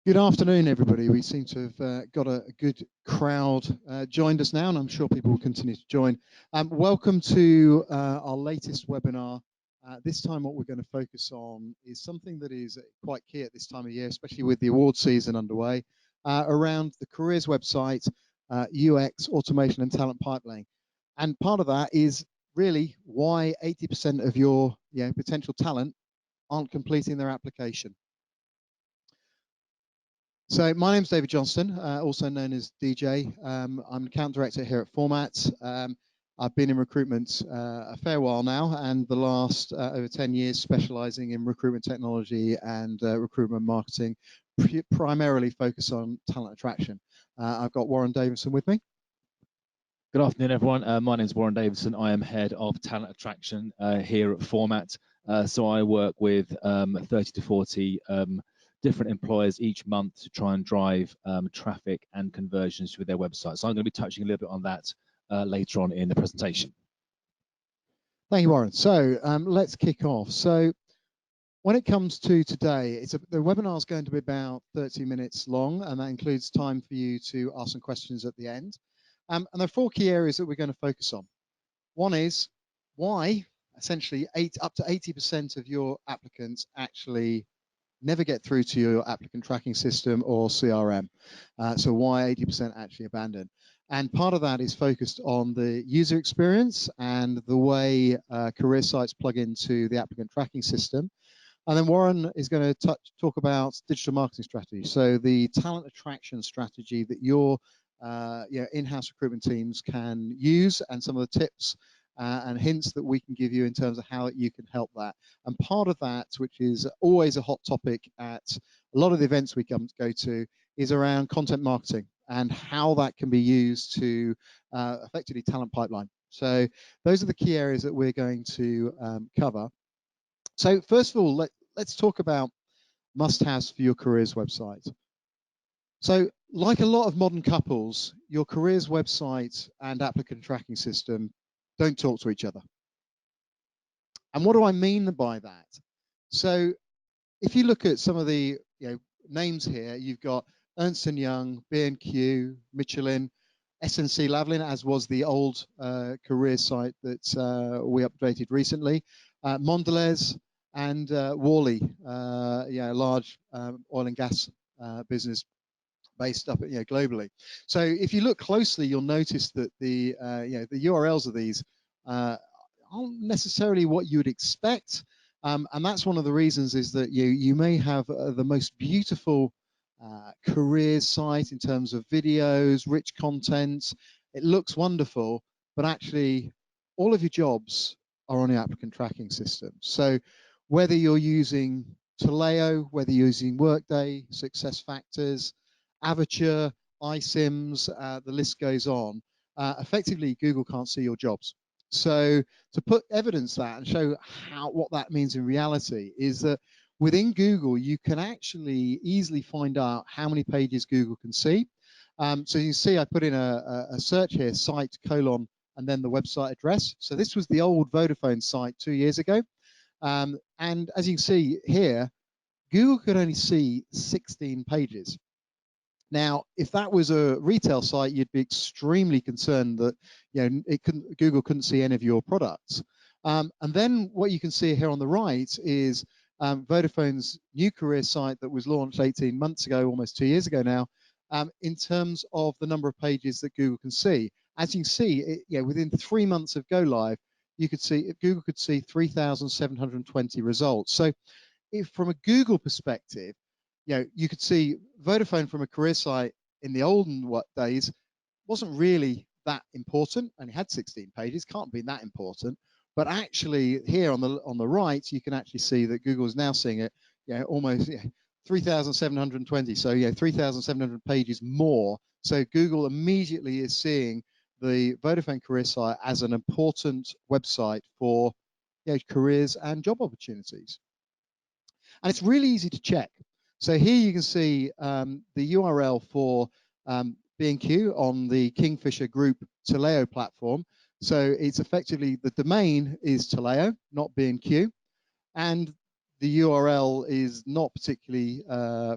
Good afternoon, everybody. We seem to have got a good crowd joined us now, and I'm sure people will continue to join. Welcome to our latest webinar. This time what we're going to focus on is something that is quite key at this time of year, especially with the award season underway, around the careers website, UX, automation and talent pipeline. And part of that is really why 80% of your potential talent aren't completing their application. So my name's David Johnston, also known as DJ. I'm account director here at Format. I've been in recruitment a fair while now, and the last over 10 years specializing in recruitment technology and recruitment marketing, primarily focused on talent attraction. I've got Warren Davidson with me. Good afternoon, everyone. My name is Warren Davidson. I am head of talent attraction here at Format. So I work with 30 to 40 different employers each month to try and drive traffic and conversions to their website. So I'm going to be touching a little bit on that later on in the presentation. Thank you, Warren. So let's kick off. So when it comes to today, the webinar is going to be about 30 minutes long, and that includes time for you to ask some questions at the end. And there are 4 key areas that we're going to focus on. One is why, essentially, up to 80% of your applicants actually never get through to your applicant tracking system or CRM. So why 80% actually abandon? And part of that is focused on the user experience and the way career sites plug into the applicant tracking system. And then Warren is going to talk about digital marketing strategy. So the talent attraction strategy that your in-house recruitment teams can use, and some of the tips and hints that we can give you in terms of how you can help that. And part of that, which is always a hot topic at a lot of the events we go to, is around content marketing and how that can be used to effectively talent pipeline. So those are the key areas that we're going to cover. So first of all, let's talk about must-haves for your careers website. So like a lot of modern couples, your careers website and applicant tracking system don't talk to each other. And what do I mean by that? So if you look at some of the names here, you've got Ernst & Young, B&Q, Michelin, SNC Lavalin, as was the old career site that we updated recently, Mondelez and Worley, a large oil and gas business based up globally. So if you look closely, you'll notice that the the URLs of these aren't necessarily what you would expect, and that's one of the reasons is that you may have the most beautiful careers site in terms of videos, rich content. It looks wonderful, but actually all of your jobs are on your applicant tracking system. So whether you're using Taleo, whether you're using Workday, SuccessFactors, Avature, iSIMS, the list goes on. Effectively, Google can't see your jobs. So to put evidence that and show what that means in reality is that within Google, you can actually easily find out how many pages Google can see. So you can see I put in a search here, site : and then the website address. So this was the old Vodafone site 2 years ago. And as you can see here, Google could only see 16 pages. Now, if that was a retail site, you'd be extremely concerned that Google couldn't see any of your products. And then what you can see here on the right is Vodafone's new career site that was launched 18 months ago, almost 2 years ago now, in terms of the number of pages that Google can see. As you can see, within 3 months of go live, Google could see 3,720 results. So if from a Google perspective, you could see Vodafone from a career site in the olden days wasn't really that important, and it had 16 pages, can't be that important. But actually here on the right, you can actually see that Google is now seeing it, almost 3,720. So 3,700 pages more. So Google immediately is seeing the Vodafone career site as an important website for careers and job opportunities. And it's really easy to check. So here you can see the URL for B&Q on the Kingfisher Group Taleo platform. So it's effectively, the domain is Taleo, not B&Q. And the URL is not particularly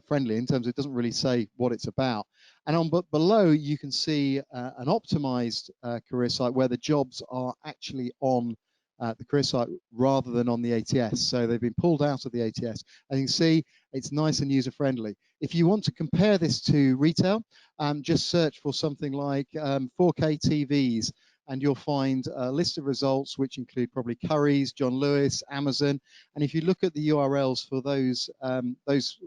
friendly in terms of it doesn't really say what it's about. And on but below, you can see an optimized career site where the jobs are actually on the career site rather than on the ATS. So they've been pulled out of the ATS. And you can see it's nice and user friendly. If you want to compare this to retail, just search for something like 4K TVs, and you'll find a list of results which include probably Currys, John Lewis, Amazon. And if you look at the URLs for those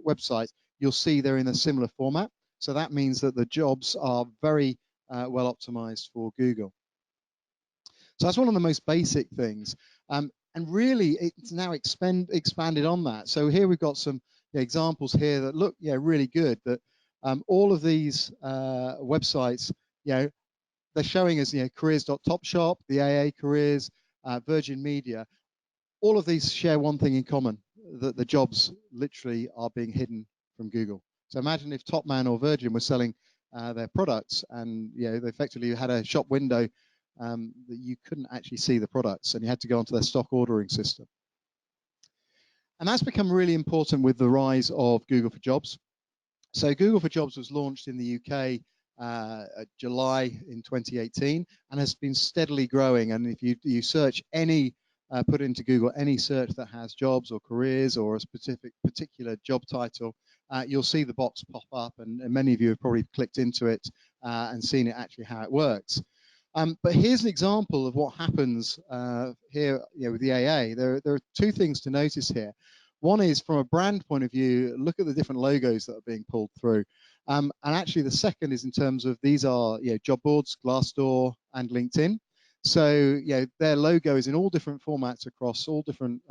websites, you'll see they're in a similar format. So that means that the jobs are very well optimized for Google. So that's one of the most basic things. And really, it's now expanded on that. So here we've got some examples here that look really good. That all of these websites, they're showing us careers.topshop, the AA Careers, Virgin Media. All of these share one thing in common, that the jobs literally are being hidden from Google. So imagine if Topman or Virgin were selling their products, and they effectively had a shop window that you couldn't actually see the products, and you had to go onto their stock ordering system. And that's become really important with the rise of Google for Jobs. So Google for Jobs was launched in the UK July in 2018 and has been steadily growing. And if you search any, put into Google any search that has jobs or careers or a particular job title, you'll see the box pop up, and many of you have probably clicked into it and seen it actually how it works. But here's an example of what happens here with the AA. There are two things to notice here. One is from a brand point of view, look at the different logos that are being pulled through. And actually the second is in terms of these are job boards, Glassdoor and LinkedIn. So their logo is in all different formats across all different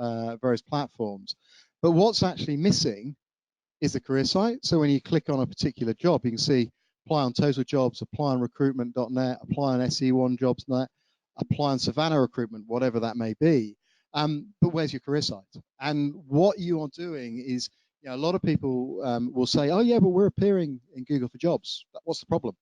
various platforms. But what's actually missing is the career site. So when you click on a particular job, you can see apply on Total Jobs, apply on recruitment.net, apply on SE1jobs.net, apply on Savannah Recruitment, whatever that may be. But where's your career site? And what you are doing is, a lot of people will say, oh yeah, but we're appearing in Google for Jobs. What's the problem?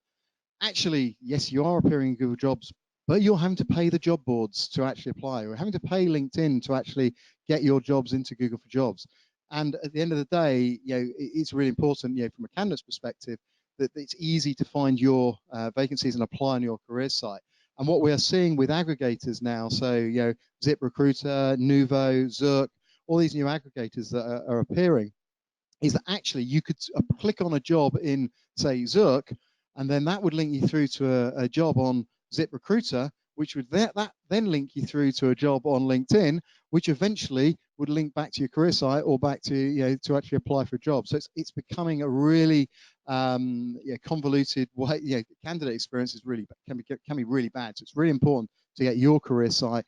Actually, yes, you are appearing in Google Jobs, but you're having to pay the job boards to actually apply. You're having to pay LinkedIn to actually get your jobs into Google for Jobs. And at the end of the day, it's really important, from a candidate's perspective, that it's easy to find your vacancies and apply on your career site. And what we are seeing with aggregators now, so ZipRecruiter, Nuvo, Zerk, all these new aggregators that are appearing, is that actually you could click on a job in, say, Zerk, and then that would link you through to a job on ZipRecruiter, which would then link you through to a job on LinkedIn, which eventually would link back to your career site or back to to actually apply for a job. So it's becoming a really convoluted way. Candidate experience is can be really bad. So it's really important to get your career site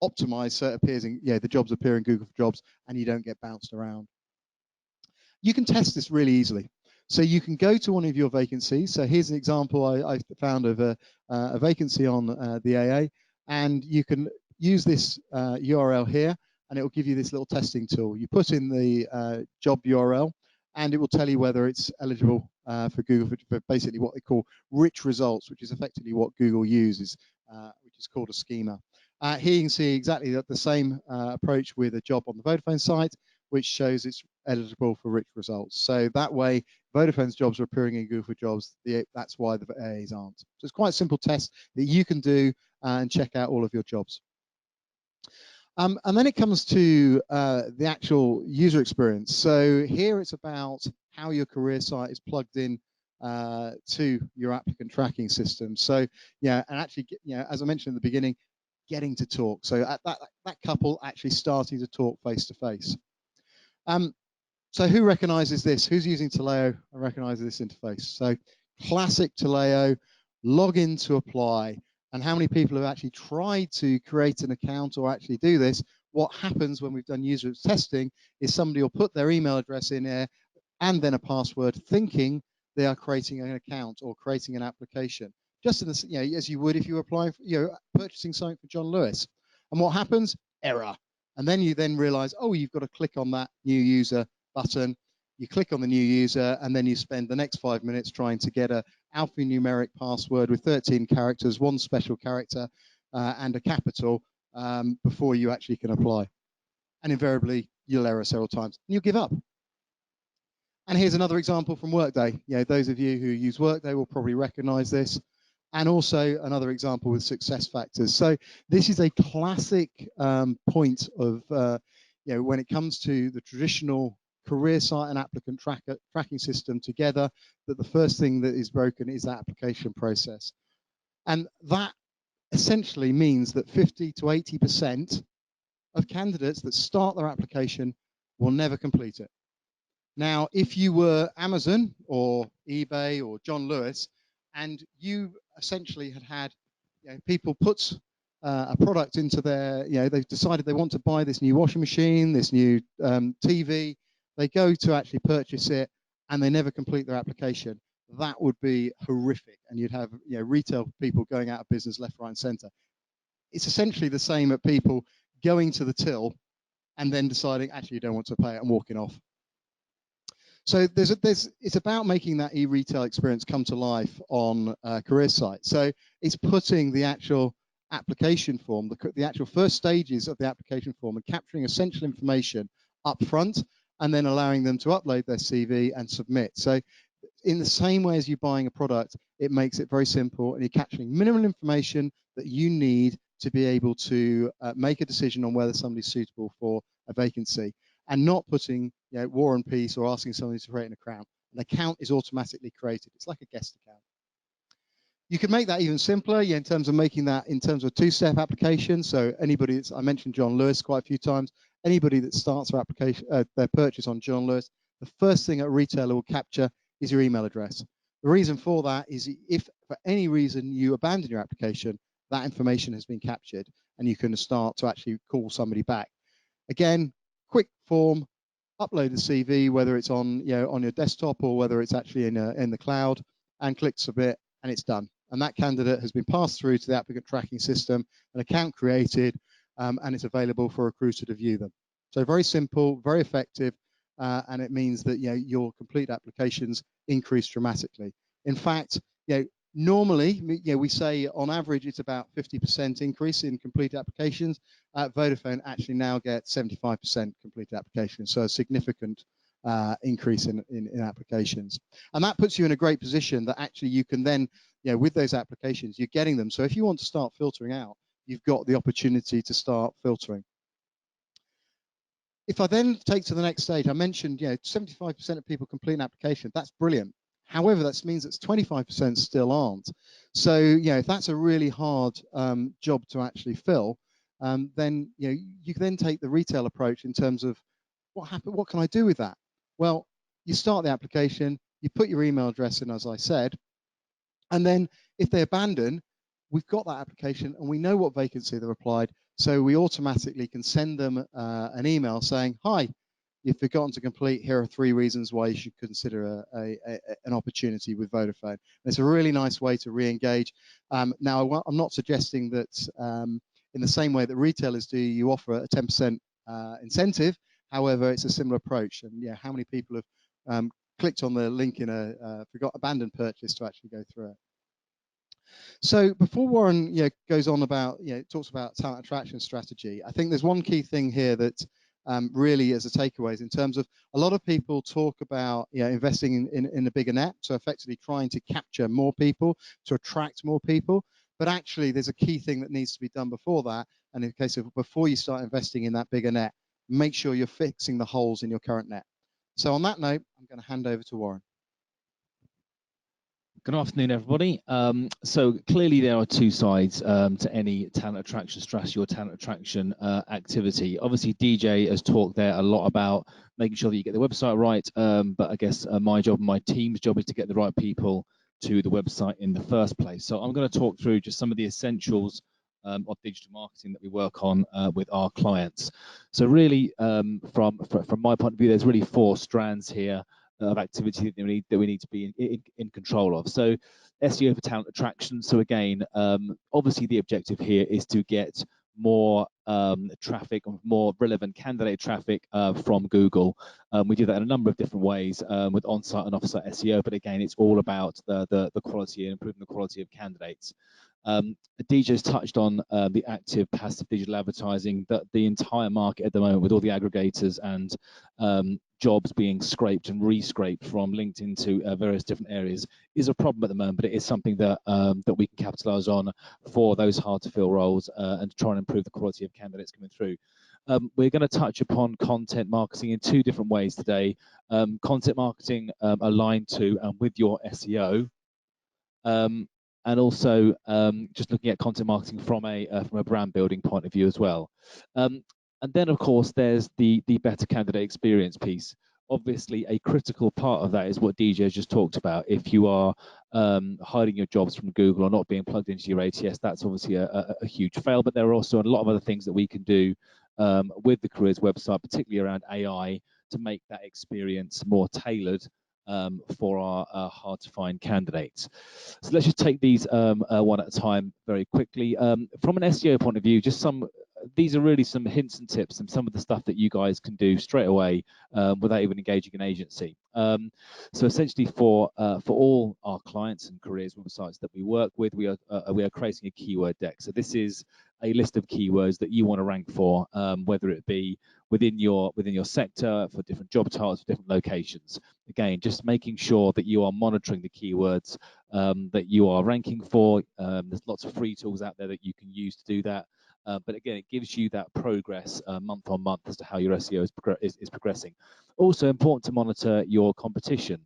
optimized so it appears in the jobs appear in Google for Jobs and you don't get bounced around. You can test this really easily. So you can go to one of your vacancies. So here's an example I found of a vacancy on the AA, and you can use this URL here, and it will give you this little testing tool. You put in the job URL, and it will tell you whether it's eligible for Google for basically what they call rich results, which is effectively what Google uses, which is called a schema. Here you can see exactly the same approach with a job on the Vodafone site, which shows it's eligible for rich results. So that way, Vodafone's jobs are appearing in Google for Jobs. That's why the AAs aren't. So it's quite a simple test that you can do and check out all of your jobs. And then it comes to the actual user experience. So here it's about how your career site is plugged in to your applicant tracking system. So and actually, as I mentioned in the beginning, getting to talk. So at that couple actually starting to talk face to face. So who recognizes this? Who's using Taleo and recognizes this interface? So classic Taleo, log in to apply. And how many people have actually tried to create an account or actually do this? What happens when we've done user testing is somebody will put their email address in there and then a password, thinking they are creating an account or creating an application. Just in the, as you would if you were applying for, purchasing something for John Lewis. And what happens? Error. And then you then realize, oh, you've got to click on that new user button. You click on the new user, and then you spend the next 5 minutes trying to get a alphanumeric password with 13 characters, one special character, and a capital before you actually can apply. And invariably, you'll error several times and you'll give up. And here's another example from Workday. Those of you who use Workday will probably recognize this. And also another example with success factors. So this is a classic point of, when it comes to the traditional career site and applicant tracking system together, that the first thing that is broken is that application process. And that essentially means that 50 to 80% of candidates that start their application will never complete it. Now, if you were Amazon or eBay or John Lewis, and you essentially had people put a product into their, they've decided they want to buy this new washing machine, this new TV, they go to actually purchase it, and they never complete their application. That would be horrific, and you'd have retail people going out of business left, right, and centre. It's essentially the same at people going to the till and then deciding actually you don't want to pay it and walking off. So it's about making that e-retail experience come to life on a career site. So it's putting the actual application form, the actual first stages of the application form, and capturing essential information up front, and then allowing them to upload their CV and submit. So in the same way as you buying a product, it makes it very simple, and you're capturing minimal information that you need to be able to make a decision on whether somebody's suitable for a vacancy, and not putting War and Peace or asking somebody to create an account. An account is automatically created. It's like a guest account. You could make that even simpler in terms of making that in terms of a two-step application. So anybody I mentioned John Lewis quite a few times, anybody that starts their application, their purchase on John Lewis, the first thing a retailer will capture is your email address. The reason for that is if for any reason you abandon your application, that information has been captured and you can start to actually call somebody back. Again, quick form, upload the CV, whether it's on on your desktop or whether it's actually in the cloud, and click submit, and it's done. And that candidate has been passed through to the applicant tracking system, an account created, and it's available for a recruiter to view them. So very simple, very effective, and it means that your complete applications increase dramatically. In fact, normally, we say on average it's about 50% increase in complete applications. Vodafone actually now get 75% completed applications, so a significant increase in applications. And that puts you in a great position that actually you can then, with those applications, you're getting them. So if you want to start filtering out, you've got the opportunity to start filtering. If I then take to the next stage, I mentioned 75% of people complete an application. That's brilliant. However, that means that 25% still aren't. So if that's a really hard job to actually fill, then you can then take the retail approach in terms of what can I do with that? Well, you start the application, you put your email address in, as I said, and then if they abandon, we've got that application and we know what vacancy they've applied, so we automatically can send them an email saying, hi, you've forgotten to complete, here are 3 reasons why you should consider an opportunity with Vodafone. And it's a really nice way to re-engage. Now, I'm not suggesting that in the same way that retailers do, you offer a 10% incentive. However, it's a similar approach. And how many people have clicked on the link in a abandoned purchase to actually go through it? So before Warren goes on about, talks about talent attraction strategy, I think there's one key thing here that really as a takeaway is in terms of a lot of people talk about investing in a bigger net, so effectively trying to capture more people, to attract more people. But actually there's a key thing that needs to be done before that. And in the case of before you start investing in that bigger net, make sure you're fixing the holes in your current net. So on that note, I'm going to hand over to Warren. Good afternoon, everybody. So clearly there are 2 sides to any talent attraction strategy or talent attraction activity. Obviously, DJ has talked there a lot about making sure that you get the website right, but I guess my job and my team's job is to get the right people to the website in the first place. So I'm going to talk through just some of the essentials of digital marketing that we work on with our clients. So really, from my point of view, there's really 4 strands here of activity that we need to be in control of. So SEO for talent attraction. So again, obviously the objective here is to get more traffic, more relevant candidate traffic from Google. We do that in a number of different ways with on-site and off-site SEO, but again, it's all about the quality and improving the quality of candidates. DJ's touched on the active passive digital advertising, that the entire market at the moment with all the aggregators and jobs being scraped and re-scraped from LinkedIn to various different areas is a problem at the moment, but it is something that that we can capitalize on for those hard to fill roles and to try and improve the quality of candidates coming through. We're going to touch upon content marketing in two different ways today. Content marketing aligned to and with your SEO, and also just looking at content marketing from a brand building point of view as well. And then, of course, there's the better candidate experience piece. Obviously, a critical part of that is what DJ has just talked about. If you are hiding your jobs from Google or not being plugged into your ATS, that's obviously a huge fail. But there are also a lot of other things that we can do with the careers website, particularly around AI, to make that experience more tailored for our hard to find candidates. So let's just take these one at a time very quickly. From an SEO point of view, these are really some hints and tips and some of the stuff that you guys can do straight away without even engaging an agency. So essentially for all our clients and careers websites that we work with, we are creating a keyword deck. So this is a list of keywords that you want to rank for, whether it be within your sector, for different job titles, for different locations. Again, just making sure that you are monitoring the keywords that you are ranking for. There's lots of free tools out there that you can use to do that. But again, it gives you that progress month on month as to how your SEO is progressing. Also important to monitor your competition.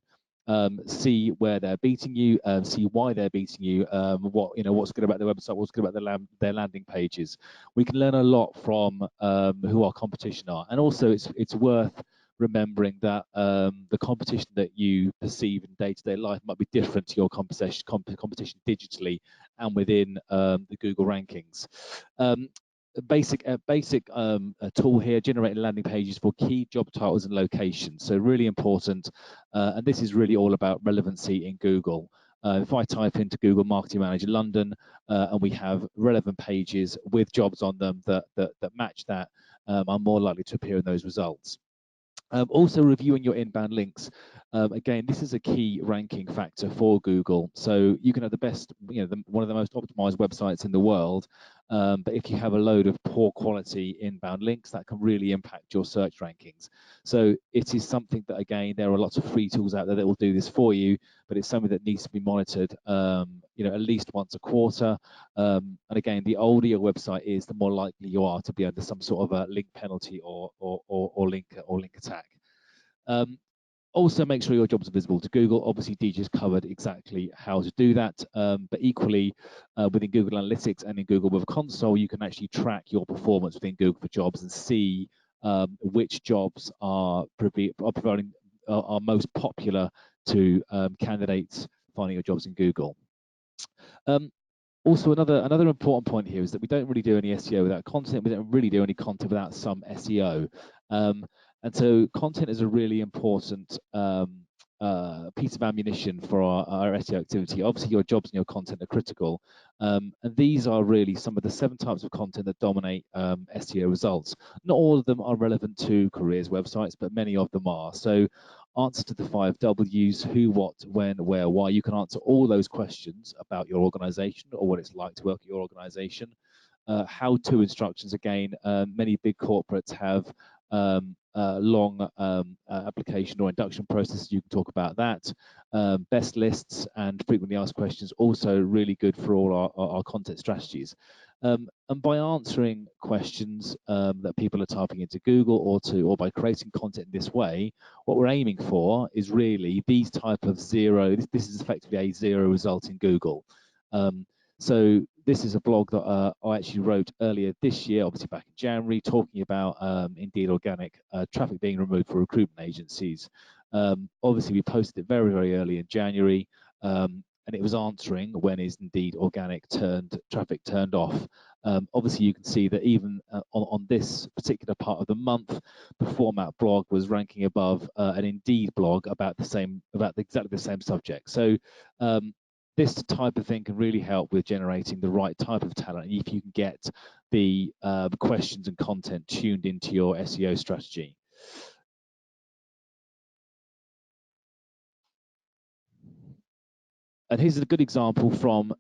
See where they're beating you, see why they're beating you, what's good about their website, what's good about their landing pages. We can learn a lot from who our competition are, and also it's worth remembering that the competition that you perceive in day-to-day life might be different to your competition digitally and within the Google rankings. A tool here, generating landing pages for key job titles and locations. So really important, and this is really all about relevancy in Google. If I type into Google Marketing Manager London and we have relevant pages with jobs on them that match that, I'm more likely to appear in those results. Also reviewing your inbound links. Again, this is a key ranking factor for Google. So you can have the best, one of the most optimized websites in the world, but if you have a load of poor quality inbound links, that can really impact your search rankings. So it is something that, again, there are lots of free tools out there that will do this for you, but it's something that needs to be monitored, at least once a quarter. And again, the older your website is, the more likely you are to be under some sort of a link penalty or link attack. Also, make sure your jobs are visible to Google. Obviously, DJ's covered exactly how to do that, but equally within Google Analytics and in Google Web Console, you can actually track your performance within Google for Jobs and see which jobs are most popular to candidates finding your jobs in Google. Also, another important point here is that we don't really do any SEO without content. We don't really do any content without some SEO. And so content is a really important piece of ammunition for our SEO activity. Obviously, your jobs and your content are critical. And these are really some of the 7 types of content that dominate SEO results. Not all of them are relevant to careers websites, but many of them are. So answer to the 5 W's: who, what, when, where, why. You can answer all those questions about your organization or what it's like to work at your organization. How-to instructions, again, many big corporates have long application or induction processes. You can talk about that. Best lists and frequently asked questions, also really good for all our content strategies. And by answering questions that people are typing into Google or by creating content in this way, what we're aiming for is really these type of zero. This is effectively a zero result in Google. So this is a blog that I actually wrote earlier this year, obviously back in January, talking about Indeed organic traffic being removed for recruitment agencies. Obviously, we posted it very, very early in January, and it was answering when is Indeed organic traffic turned off. Obviously, you can see that even on this particular part of the month, the Format blog was ranking above an Indeed blog about exactly the same subject. So this type of thing can really help with generating the right type of talent if you can get the questions and content tuned into your SEO strategy. And here's a good example from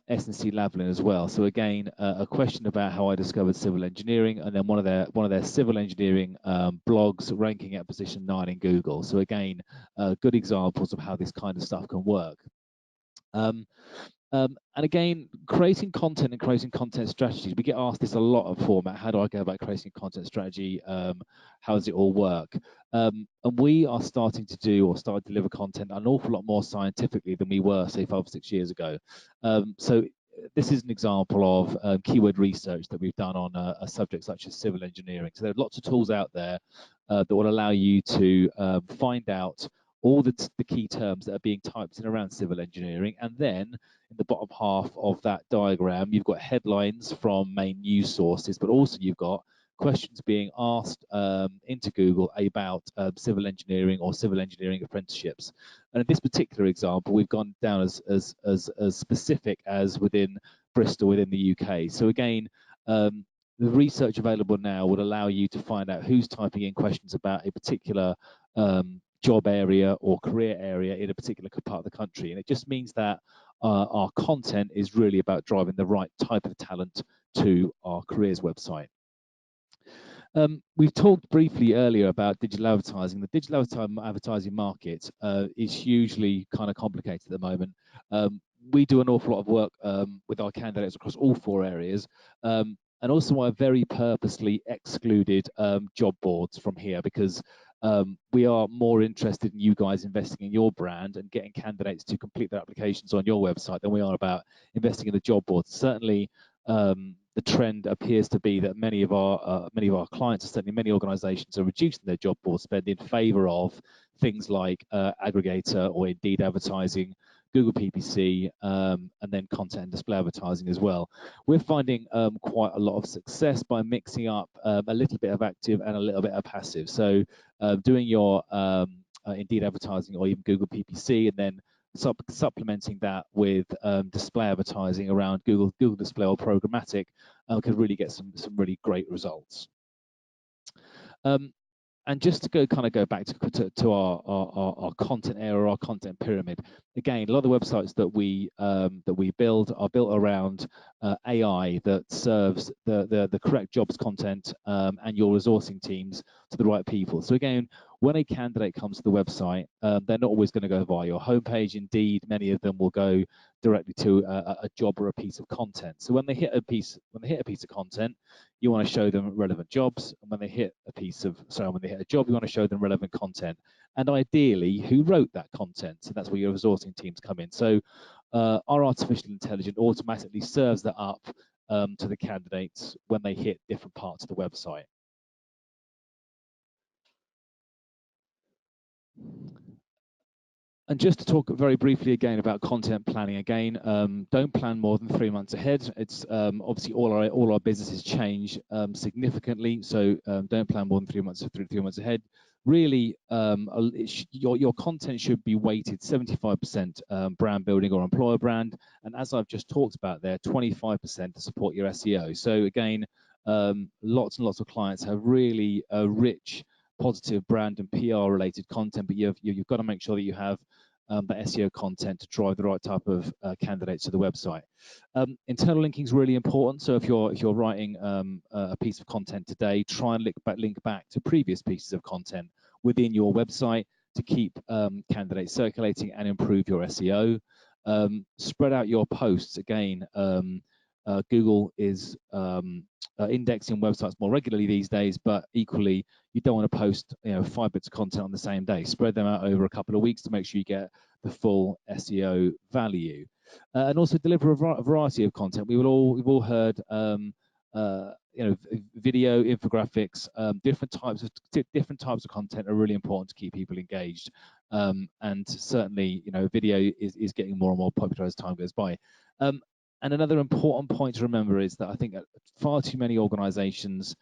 S&C Lavalin as well. So again, a question about how I discovered civil engineering, and then one of their civil engineering blogs ranking at position 9 in Google. So again, good examples of how this kind of stuff can work. And again, creating content and creating content strategies. We get asked this a lot of format. How do I go about creating a content strategy? How does it all work? And we are starting to do or start to deliver content an awful lot more scientifically than we were, say, 5 or 6 years ago. So this is an example of keyword research that we've done on a subject such as civil engineering. So there are lots of tools out there that will allow you to find out all the key terms that are being typed in around civil engineering, and then in the bottom half of that diagram, you've got headlines from main news sources, but also you've got questions being asked into Google about civil engineering or civil engineering apprenticeships. And in this particular example, we've gone down as specific as within Bristol, within the UK. So again, the research available now would allow you to find out who's typing in questions about a particular job area or career area in a particular part of the country. And it just means that our content is really about driving the right type of talent to our careers website. We've talked briefly earlier about digital advertising. The digital advertising market is hugely kind of complicated at the moment. We do an awful lot of work with our candidates across all 4 areas. And also I very purposely excluded job boards from here because we are more interested in you guys investing in your brand and getting candidates to complete their applications on your website than we are about investing in the job boards. Certainly, the trend appears to be that many of our clients, certainly many organisations, are reducing their job board spend in favour of things like aggregator or Indeed advertising, Google PPC, and then content and display advertising as well. We're finding quite a lot of success by mixing up a little bit of active and a little bit of passive. So doing your Indeed advertising or even Google PPC, and then supplementing that with display advertising around Google Display or programmatic could really get some really great results. And just to go back to our content area, our content pyramid. Again, a lot of the websites that we build are built around AI that serves the correct jobs content and your resourcing teams to the right people. So again, when a candidate comes to the website, they're not always going to go via your homepage. Indeed, many of them will go directly to a job or a piece of content. So when they hit a piece of content, you want to show them relevant jobs, and when they hit a job, you want to show them relevant content, and ideally who wrote that content. So that's where your resourcing teams come in. So our artificial intelligence automatically serves that up to the candidates when they hit different parts of the website. And just to talk very briefly again about content planning again, don't plan more than 3 months ahead. It's obviously all our businesses change significantly, so don't plan more than 3 months ahead. Really, your content should be weighted 75% brand building or employer brand, and as I've just talked about there, 25% to support your SEO. So again, lots and lots of clients have really rich positive brand and PR related content, but you've got to make sure that you have the SEO content to drive the right type of candidates to the website. Internal linking is really important. So if you're writing a piece of content today, try and link back to previous pieces of content within your website to keep candidates circulating and improve your SEO. Spread out your posts again. Google is indexing websites more regularly these days, but equally you don't want to post 5 bits of content on the same day. Spread them out over a couple of weeks to make sure you get the full SEO value, and also deliver a variety of content. We've all heard video, infographics, different types of content are really important to keep people engaged, and certainly video is getting more and more popular as time goes by. And another important point to remember is that I think far too many organizations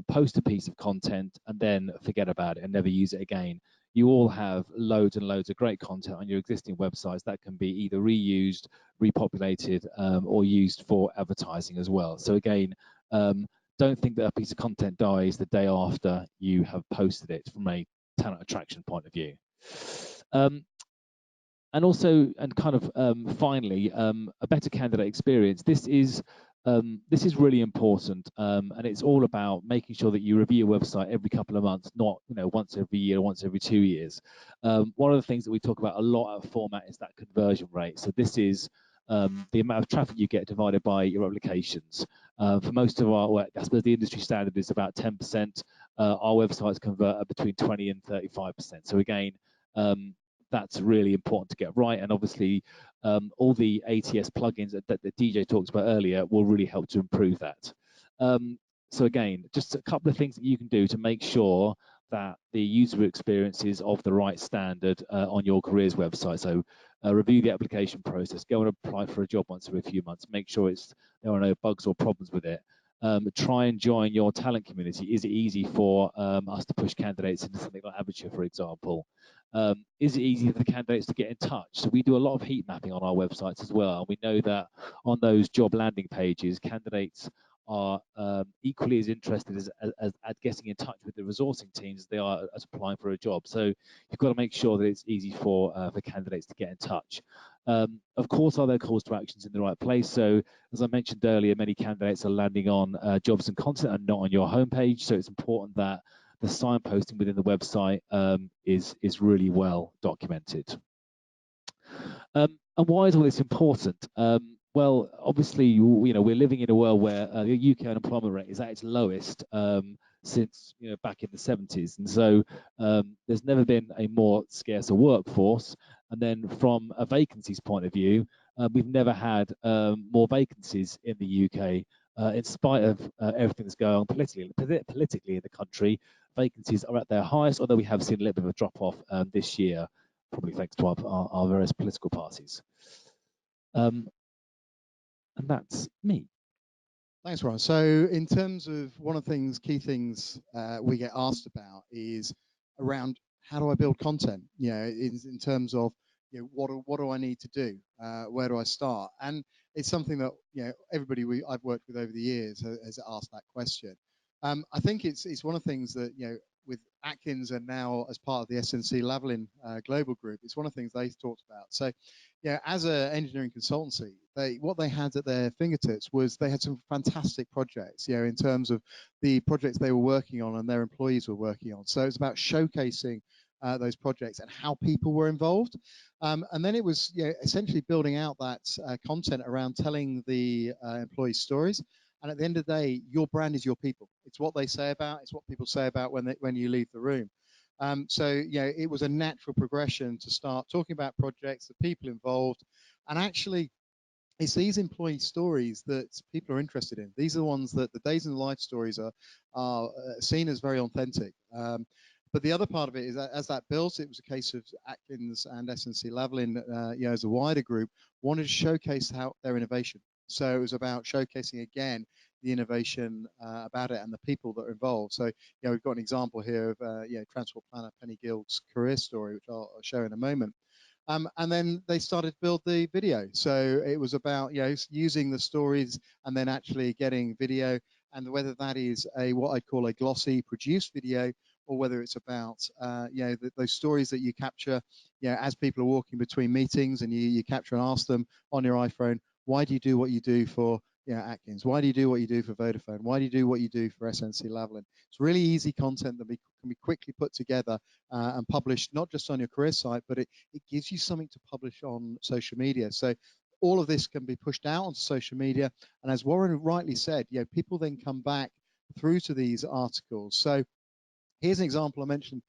post a piece of content and then forget about it and never use it again. You all have loads and loads of great content on your existing websites that can be either reused, repopulated, or used for advertising as well. So again, don't think that a piece of content dies the day after you have posted it from a talent attraction point of view. And also, and kind of finally, a better candidate experience. This is really important, and it's all about making sure that you review your website every couple of months, not once every year, or once every 2 years. One of the things that we talk about a lot at Format is that conversion rate. So this is the amount of traffic you get divided by your applications. For most of our, I suppose the industry standard is about 10%. Our websites convert between 20 and 35%. So again, that's really important to get right. And obviously, all the ATS plugins that the DJ talked about earlier will really help to improve that. So again, just a couple of things that you can do to make sure that the user experience is of the right standard on your careers website. So review the application process, go and apply for a job once every few months, make sure there are no bugs or problems with it. Try and join your talent community. Is it easy for us to push candidates into something like Aperture, for example? Is it easy for the candidates to get in touch? So we do a lot of heat mapping on our websites as well. And we know that on those job landing pages, candidates are equally as interested as getting in touch with the resourcing teams as they are as applying for a job. So you've got to make sure that it's easy for candidates to get in touch. Of course, are there calls to actions in the right place? So as I mentioned earlier, many candidates are landing on jobs and content and not on your homepage. So it's important that the signposting within the website is really well documented. And why is all this important? Well, obviously, we're living in a world where the UK unemployment rate is at its lowest since back in the 70s, and so there's never been a more scarcer workforce. And then from a vacancies point of view, we've never had more vacancies in the UK. In spite of everything that's going on politically in the country, vacancies are at their highest, although we have seen a little bit of a drop-off this year, probably thanks to our various political parties. And that's me. Thanks, Ron. So in terms of one of the key things we get asked about is around how do I build content? In terms of what do I need to do? Where do I start? And it's something that everybody I've worked with over the years has asked that question. I think it's one of the things that with Atkins and now as part of the SNC-Lavalin global group, it's one of the things they talked about. So, as an engineering consultancy, what they had at their fingertips was they had some fantastic projects, in terms of the projects they were working on and their employees were working on. So it's about showcasing those projects and how people were involved. And then it was essentially building out that content around telling the employee stories. And at the end of the day, your brand is your people. It's what they say about. It's what people say about when you leave the room. So it was a natural progression to start talking about projects, the people involved, and actually, it's these employee stories that people are interested in. These are the ones that the days in the life stories are seen as very authentic. But the other part of it is that as that built, it was a case of Atkins and SNC-Lavalin, as a wider group, wanted to showcase their innovation. So it was about showcasing again the innovation about it and the people that are involved. So we've got an example here of transport planner Penny Gill's career story, which I'll show in a moment. And then they started to build the video. So it was about using the stories and then actually getting video, and whether that is what I'd call a glossy produced video, or whether it's about those stories that you capture as people are walking between meetings, and you capture and ask them on your iPhone, why do you do what you do for Atkins? Why do you do what you do for Vodafone? Why do you do what you do for SNC-Lavalin? It's really easy content that can be quickly put together and published, not just on your career site, but it gives you something to publish on social media. So all of this can be pushed out onto social media. And as Warren rightly said, people then come back through to these articles. So here's an example I mentioned,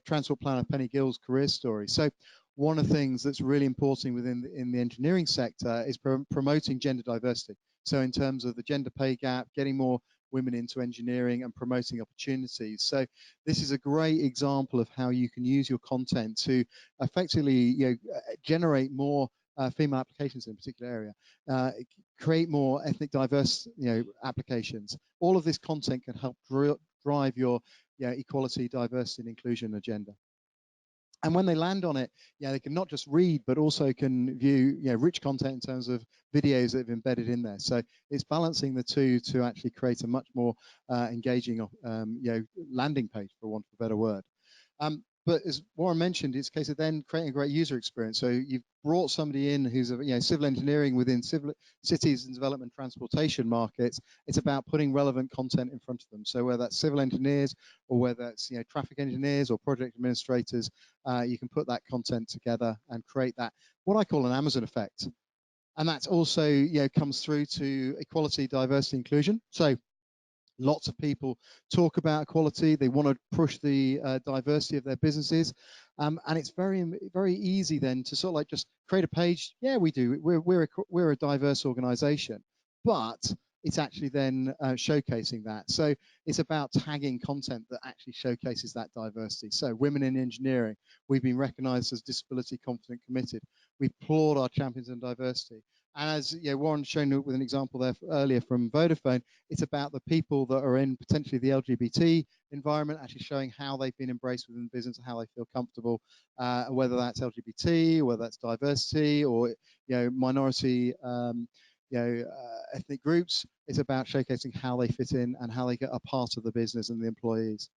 transport planner Penny Gill's career story. So one of the things that's really important in the engineering sector is promoting gender diversity. So in terms of the gender pay gap, getting more women into engineering and promoting opportunities. So this is a great example of how you can use your content to effectively generate more female applications in a particular area, create more ethnic diverse applications. All of this content can help drive your equality, diversity, and inclusion agenda. And when they land on it, they can not just read, but also can view rich content in terms of videos that have embedded in there. So it's balancing the two to actually create a much more engaging landing page, for want of a better word. But as Warren mentioned, it's a case of then creating a great user experience. So you've brought somebody in who's civil engineering within civil cities and development transportation markets. It's about putting relevant content in front of them. So whether that's civil engineers or whether it's traffic engineers or project administrators, you can put that content together and create that what I call an Amazon effect. And that's also comes through to equality, diversity, inclusion. So lots of people talk about equality. They want to push the diversity of their businesses, and it's very, very easy then to sort of like just create a page. Yeah, we do. We're a diverse organisation, but it's actually then showcasing that. So it's about tagging content that actually showcases that diversity. So women in engineering, we've been recognised as disability confident committed. We applaud our champions in diversity. And as Warren shown with an example there earlier from Vodafone, it's about the people that are in potentially the LGBT environment, actually showing how they've been embraced within the business and how they feel comfortable, whether that's LGBT, whether that's diversity, or minority, ethnic groups. It's about showcasing how they fit in and how they get a part of the business and the employees.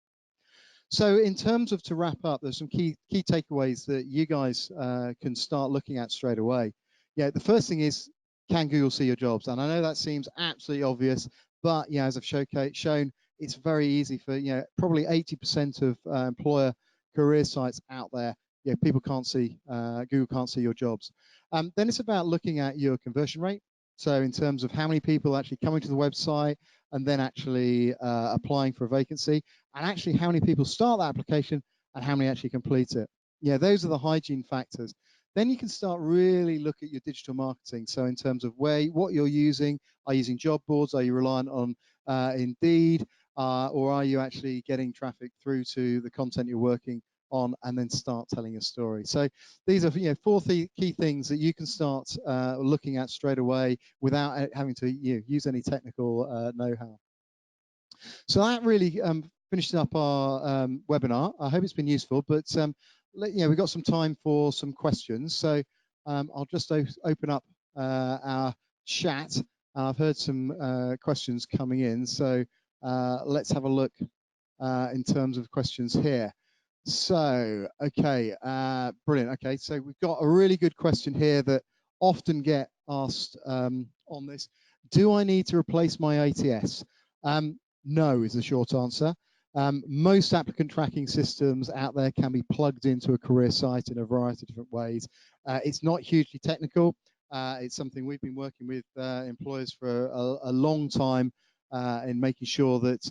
So in terms of, to wrap up, there's some key takeaways that you guys can start looking at straight away. Yeah, the first thing is, can Google see your jobs? And I know that seems absolutely obvious, but as I've shown, it's very easy for probably 80% of employer career sites out there. People can't see, Google can't see your jobs. Then it's about looking at your conversion rate. So in terms of how many people actually coming to the website and then actually applying for a vacancy, and actually how many people start that application and how many actually complete it. Those are the hygiene factors. Then you can start really look at your digital marketing. So in terms of what you're using, are you using job boards? Are you reliant on Indeed? Or are you actually getting traffic through to the content you're working on, and then start telling a story? So these are four key things that you can start looking at straight away without having to use any technical know-how. So that really finished up our webinar. I hope it's been useful, but we've got some time for some questions. So I'll just open up our chat. I've heard some questions coming in, so let's have a look in terms of questions here. So, okay, brilliant. Okay, so we've got a really good question here that often get asked on this. Do I need to replace my ATS? No is the short answer. Most applicant tracking systems out there can be plugged into a career site in a variety of different ways. It's not hugely technical. It's something we've been working with employers for a long time in making sure that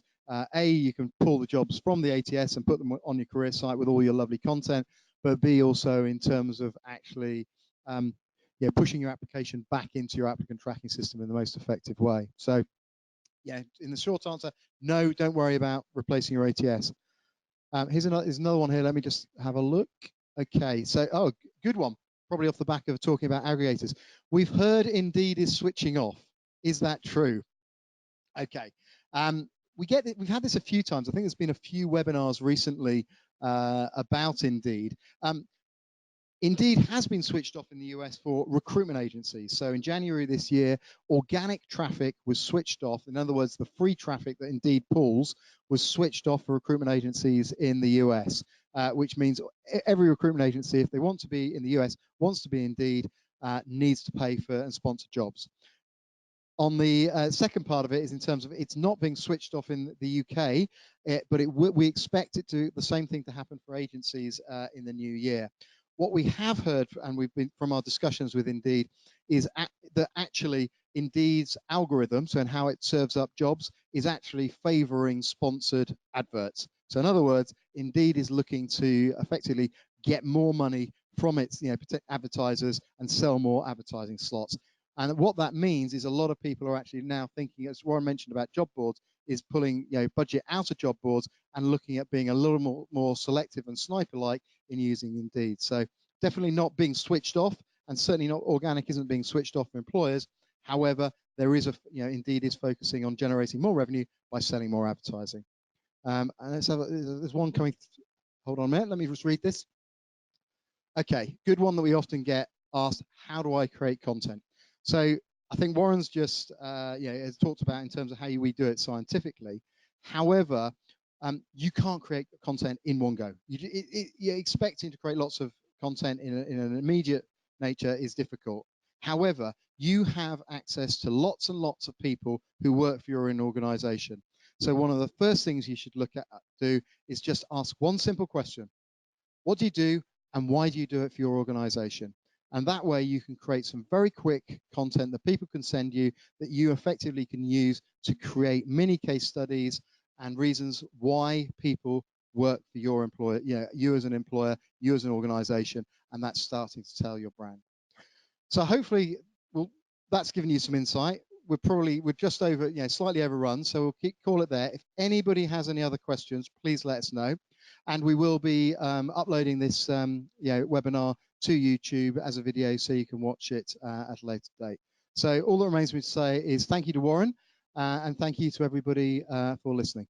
A, you can pull the jobs from the ATS and put them on your career site with all your lovely content, but B, also in terms of actually pushing your application back into your applicant tracking system in the most effective way. So in the short answer, no, don't worry about replacing your ATS. Here's another one here. Let me just have a look. Okay, so, good one. Probably off the back of talking about aggregators. We've heard Indeed is switching off. Is that true? Okay. We've had this a few times. I think there's been a few webinars recently about Indeed. Indeed has been switched off in the US for recruitment agencies. So in January this year, organic traffic was switched off. In other words, the free traffic that Indeed pulls was switched off for recruitment agencies in the US, which means every recruitment agency, if they want to be in the US, wants to be Indeed, needs to pay for and sponsor jobs. On the second part of it is in terms of it's not being switched off in the UK, but we expect the same thing to happen for agencies in the new year. What we have heard, and we've been from our discussions with Indeed, is that actually Indeed's algorithm, and how it serves up jobs, is actually favouring sponsored adverts. So in other words, Indeed is looking to effectively get more money from its advertisers and sell more advertising slots. And what that means is a lot of people are actually now thinking, as Warren mentioned about job boards, is pulling budget out of job boards and looking at being a little more selective and sniper-like in using Indeed. So definitely not being switched off, and certainly not organic isn't being switched off for employers. However, there is Indeed is focusing on generating more revenue by selling more advertising. And let's have there's one coming. Hold on a minute. Let me just read this. Okay, good one that we often get asked. How do I create content? So I think Warren's just has talked about in terms of how we do it scientifically. However, you can't create content in one go. You're expecting to create lots of content in an immediate nature is difficult. However, you have access to lots and lots of people who work for your own organization. So one of the first things you should do is just ask one simple question. What do you do and why do you do it for your organization? And that way you can create some very quick content that people can send you that you effectively can use to create mini case studies and reasons why people work for your employer, you as an employer, you as an organization, and that's starting to tell your brand. So hopefully, well, that's given you some insight. We're just over, slightly overrun, so we'll call it there. If anybody has any other questions, please let us know. And we will be uploading this webinar to YouTube as a video so you can watch it at a later date. So all that remains for me to say is thank you to Warren and thank you to everybody for listening.